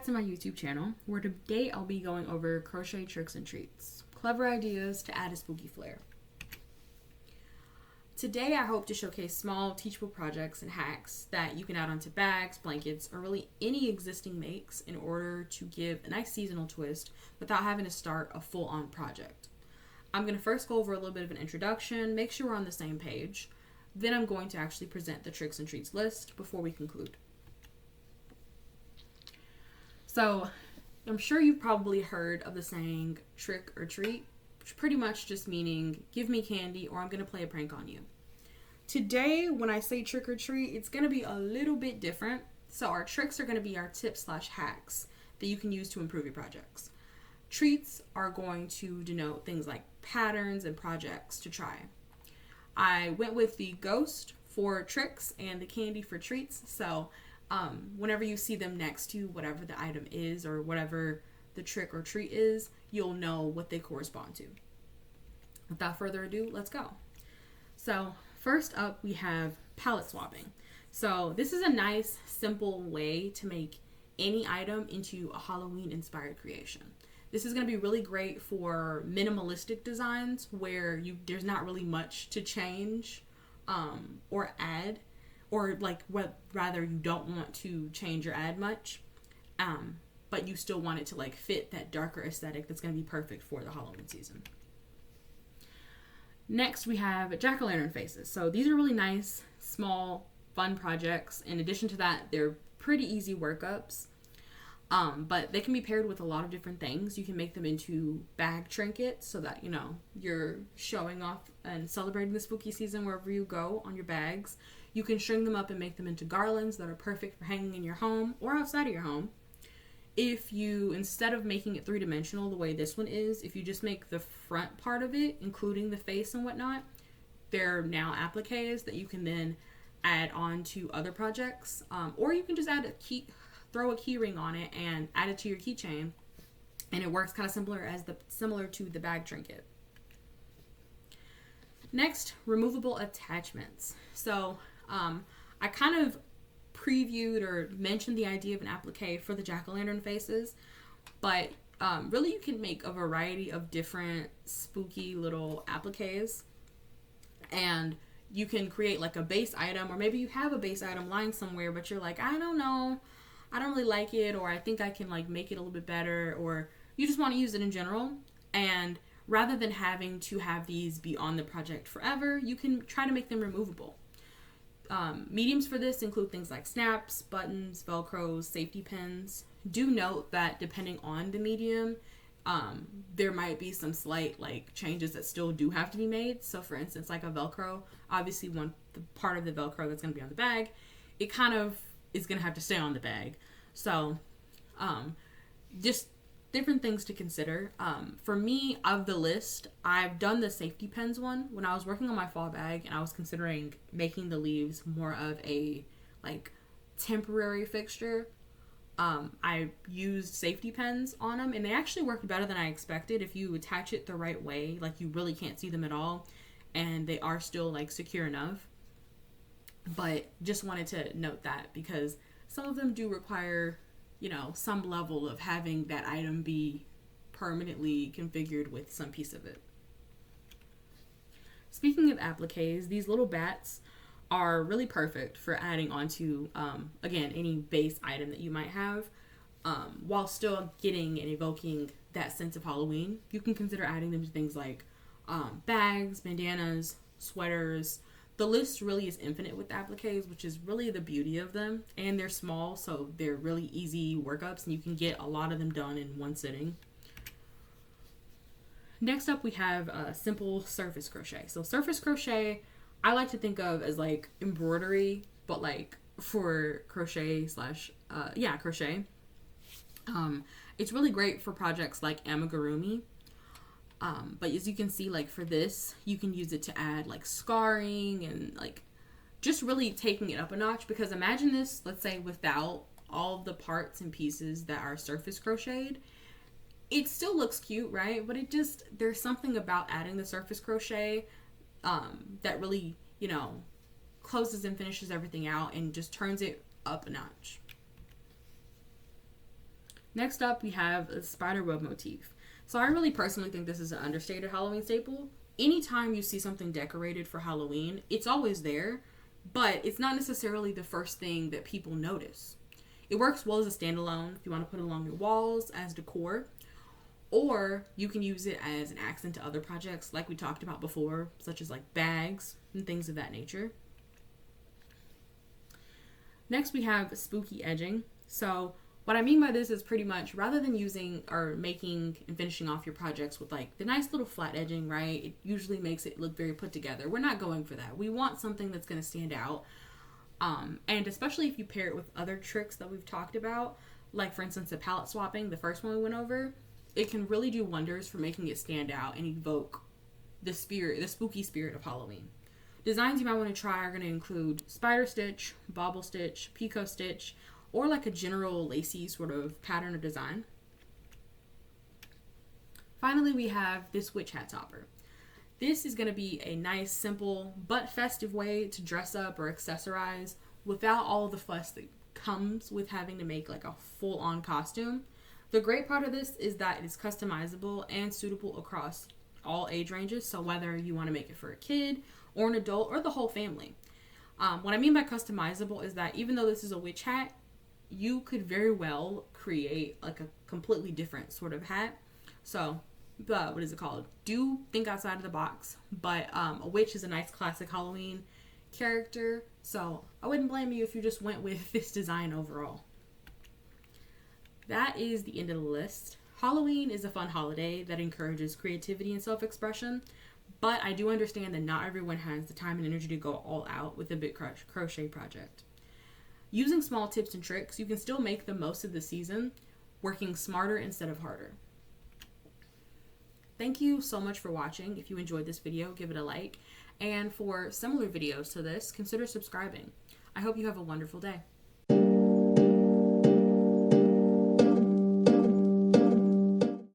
back to my YouTube channel, where today I'll be going over crochet tricks and treats. Clever ideas to add a spooky flair. Today I hope to showcase small teachable projects and hacks that you can add onto bags, blankets, or really any existing makes in order to give a nice seasonal twist without having to start a full-on project. I'm going to first go over a little bit of an introduction, make sure we're on the same page. Then I'm going to actually present the tricks and treats list before we conclude. So, I'm sure you've probably heard of the saying trick or treat, which pretty much just meaning give me candy or I'm going to play a prank on you. Today, when I say trick or treat, it's going to be a little bit different. So our tricks are going to be our tips/hacks that you can use to improve your projects. Treats are going to denote things like patterns and projects to try. I went with the ghost for tricks and the candy for treats. So whenever you see them next to whatever the item is or whatever the trick or treat is, you'll know what they correspond to. Without further ado, let's go. So first up, we have palette swapping. So this is a nice, simple way to make any item into a Halloween-inspired creation. This is going to be really great for minimalistic designs where there's not really much to change or add, or rather you don't want to change or add much, but you still want it to fit that darker aesthetic that's going to be perfect for the Halloween season. Next, we have jack-o'-lantern faces. So these are really nice, small, fun projects. In addition to that, they're pretty easy workups. But they can be paired with a lot of different things. You can make them into bag trinkets so that, you're showing off and celebrating the spooky season wherever you go on your bags. You can string them up and make them into garlands that are perfect for hanging in your home or outside of your home. If you, instead of making it three-dimensional the way this one is, if you just make the front part of it, including the face and whatnot, they're now appliques that you can then add on to other projects. Or you can just throw a key ring on it and add it to your keychain, and it works kind of similar to the bag trinket. Next, removable attachments. So I kind of previewed or mentioned the idea of an applique for the jack-o'-lantern faces, but really you can make a variety of different spooky little appliques, and you can create a base item, or maybe you have a base item lying somewhere but you're like, I don't know, I don't really like it, or I think I can make it a little bit better, or you just want to use it in general. And rather than having to have these be on the project forever, you can try to make them removable. Mediums for this include things like snaps, buttons, velcros, safety pins. Do note that depending on the medium, there might be some slight changes that still do have to be made. So for instance, a velcro, obviously the part of the velcro that's going to be on the bag, it kind of is going to have to stay on the bag. So just different things to consider. For me, of the list, I've done the safety pins one when I was working on my fall bag, and I was considering making the leaves more of a temporary fixture. I used safety pins on them, and they actually worked better than I expected. If you attach it the right way, you really can't see them at all, and they are still secure enough. But just wanted to note that because some of them do require, some level of having that item be permanently configured with some piece of it. Speaking of appliques, these little bats are really perfect for adding onto, again, any base item that you might have, while still getting and evoking that sense of Halloween. You can consider adding them to things like bags, bandanas, sweaters. The list really is infinite with appliques, which is really the beauty of them. And they're small, so they're really easy workups, and you can get a lot of them done in one sitting. Next up, we have simple surface crochet. So surface crochet, I like to think of as embroidery, but for crochet crochet. It's really great for projects like amigurumi. But as you can see, for this, you can use it to add scarring and just really taking it up a notch. Because imagine this, let's say, without all of the parts and pieces that are surface crocheted. It still looks cute, right? But there's something about adding the surface crochet that really, closes and finishes everything out and just turns it up a notch. Next up, we have a spiderweb motif. So I really personally think this is an understated Halloween staple. Anytime you see something decorated for Halloween, it's always there, but it's not necessarily the first thing that people notice. It works well as a standalone if you want to put it along your walls as decor, or you can use it as an accent to other projects like we talked about before, such as like bags and things of that nature. Next, we have spooky edging. So what I mean by this is pretty much rather than using or making and finishing off your projects with like the nice little flat edging, right? It usually makes it look very put together. We're not going for that. We want something that's going to stand out. And especially if you pair it with other tricks that we've talked about, like for instance, the palette swapping, the first one we went over, it can really do wonders for making it stand out and evoke the spirit, the spooky spirit of Halloween. Designs you might want to try are going to include spider stitch, bobble stitch, picot stitch, or like a general lacy sort of pattern or design. Finally, we have this witch hat topper. This is going to be a nice, simple, but festive way to dress up or accessorize without all the fuss that comes with having to make like a full-on costume. The great part of this is that it is customizable and suitable across all age ranges, so whether you want to make it for a kid or an adult or the whole family. What I mean by customizable is that even though this is a witch hat, you could very well create like a completely different sort of hat. So, what is it called? Do think outside of the box. But a witch is a nice classic Halloween character, so I wouldn't blame you if you just went with this design overall. That is the end of the list. Halloween is a fun holiday that encourages creativity and self-expression, but I do understand that not everyone has the time and energy to go all out with a big crochet project. Using small tips and tricks, you can still make the most of the season, working smarter instead of harder. Thank you so much for watching. If you enjoyed this video, give it a like. And for similar videos to this, consider subscribing. I hope you have a wonderful day.